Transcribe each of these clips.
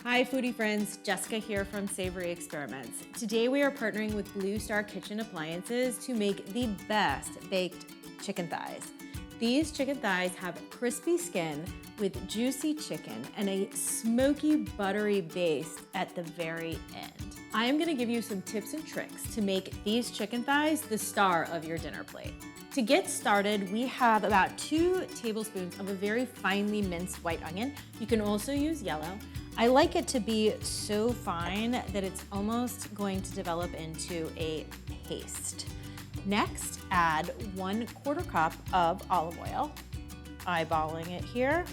Hi foodie friends, Jessica here from Savory Experiments. Today we are partnering with BlueStar Kitchen Appliances to make the best baked chicken thighs. These chicken thighs have crispy skin with juicy chicken and a smoky buttery baste at the very end. I am gonna give you some tips and tricks to make these chicken thighs the star of your dinner plate. To get started, we have about 2 tablespoons of a very finely minced white onion. You can also use yellow. I like it to be so fine that it's almost going to develop into a paste. Next, add 1/4 cup of olive oil. Eyeballing it here,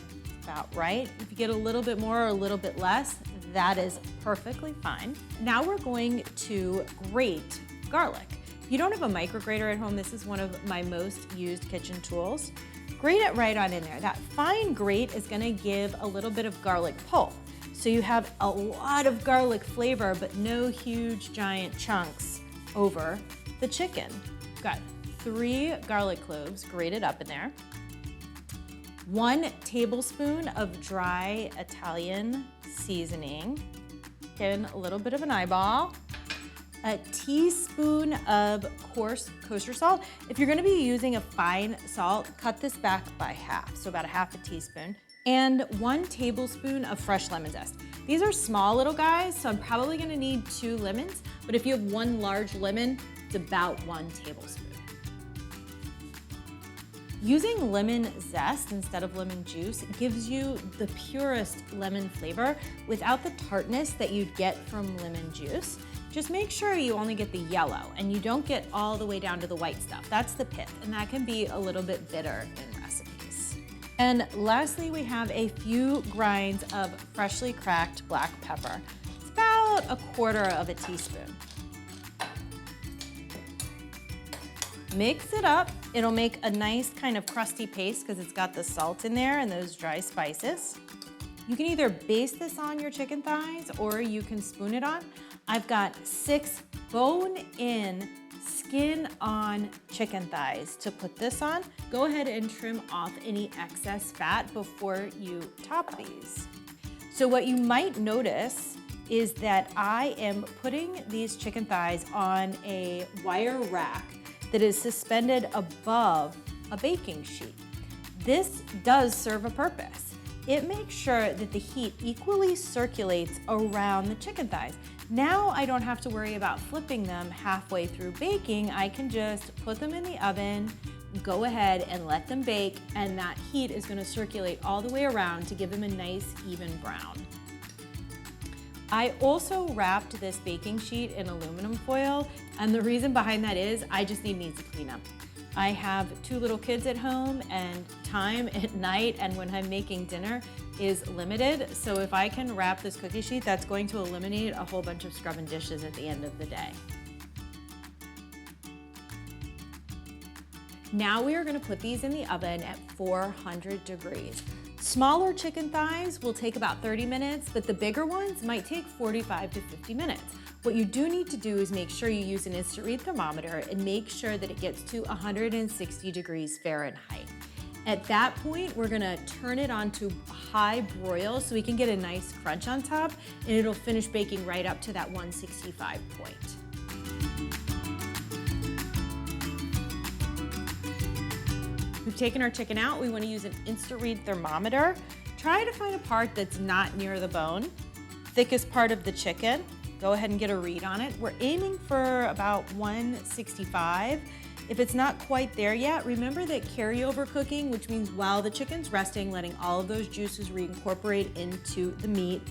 about right. If you get a little bit more or a little bit less, that is perfectly fine. Now we're going to grate garlic. If you don't have a micro grater at home, this is one of my most used kitchen tools. Grate it right on in there. That fine grate is gonna give a little bit of garlic pulp. So you have a lot of garlic flavor, but no huge giant chunks over the chicken. Got 3 garlic cloves grated up in there. 1 tablespoon of dry Italian seasoning. Again, a little bit of an eyeball. A teaspoon of coarse kosher salt. If you're gonna be using a fine salt, cut this back by half, so about 1/2 teaspoon. And 1 tablespoon of fresh lemon zest. These are small little guys, so I'm probably gonna need 2 lemons, but if you have 1 large lemon, it's about 1 tablespoon. Using lemon zest instead of lemon juice gives you the purest lemon flavor without the tartness that you'd get from lemon juice. Just make sure you only get the yellow and you don't get all the way down to the white stuff. That's the pith, and that can be a little bit bitter in recipes. And lastly, we have a few grinds of freshly cracked black pepper. It's about 1/4 teaspoon. Mix it up. It'll make a nice kind of crusty paste because it's got the salt in there and those dry spices. You can either baste this on your chicken thighs or you can spoon it on. I've got 6 bone-in, skin-on chicken thighs to put this on. Go ahead and trim off any excess fat before you top these. So what you might notice is that I am putting these chicken thighs on a wire rack that is suspended above a baking sheet. This does serve a purpose. It makes sure that the heat equally circulates around the chicken thighs. Now I don't have to worry about flipping them halfway through baking. I can just put them in the oven, go ahead and let them bake, and that heat is gonna circulate all the way around to give them a nice even brown. I also wrapped this baking sheet in aluminum foil, and the reason behind that is I just need an easy cleanup. I have 2 little kids at home and time at night and when I'm making dinner is limited. So if I can wrap this cookie sheet, that's going to eliminate a whole bunch of scrubbing dishes at the end of the day. Now we are gonna put these in the oven at 400 degrees. Smaller chicken thighs will take about 30 minutes, but the bigger ones might take 45 to 50 minutes. What you do need to do is make sure you use an instant read thermometer and make sure that it gets to 160 degrees Fahrenheit. At that point, we're gonna turn it on to high broil so we can get a nice crunch on top, and it'll finish baking right up to that 165 point. We've taken our chicken out. We want to use an instant read thermometer. Try to find a part that's not near the bone. Thickest part of the chicken. Go ahead and get a read on it. We're aiming for about 165. If it's not quite there yet, remember that carryover cooking, which means while the chicken's resting, letting all of those juices reincorporate into the meat,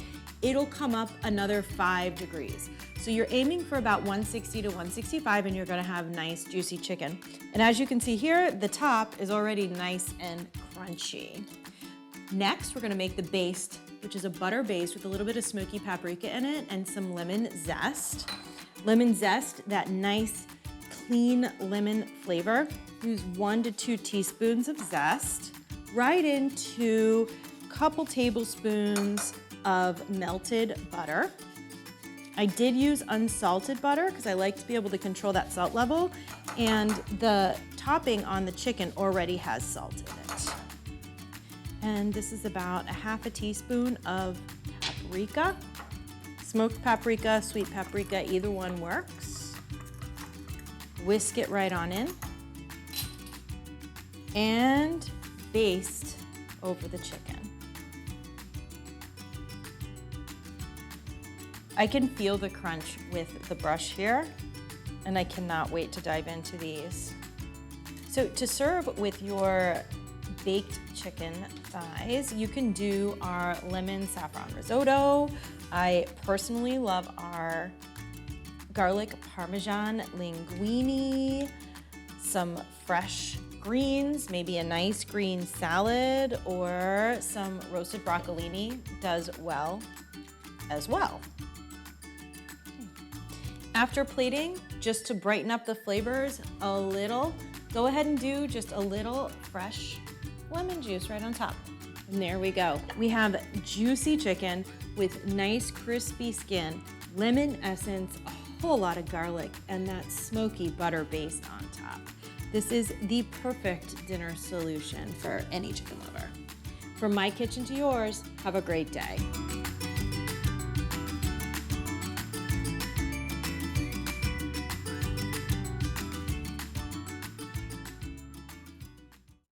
it'll come up another 5 degrees. So you're aiming for about 160 to 165 and you're gonna have nice juicy chicken. And as you can see here, the top is already nice and crunchy. Next, we're gonna make the baste, which is a butter baste with a little bit of smoky paprika in it and some lemon zest. Lemon zest, that nice, clean lemon flavor. Use 1 to 2 teaspoons of zest right into a couple tablespoons of melted butter. I did use unsalted butter because I like to be able to control that salt level, and the topping on the chicken already has salt in it. And this is about 1/2 teaspoon of paprika. Smoked paprika, sweet paprika, either one works. Whisk it right on in. And baste over the chicken. I can feel the crunch with the brush here, and I cannot wait to dive into these. So to serve with your baked chicken thighs, you can do our lemon saffron risotto. I personally love our garlic parmesan linguine, some fresh greens, maybe a nice green salad, or some roasted broccolini does well as well. After plating, just to brighten up the flavors a little, go ahead and do just a little fresh lemon juice right on top. And there we go. We have juicy chicken with nice crispy skin, lemon essence, a whole lot of garlic, and that smoky butter baste on top. This is the perfect dinner solution for any chicken lover. From my kitchen to yours, have a great day.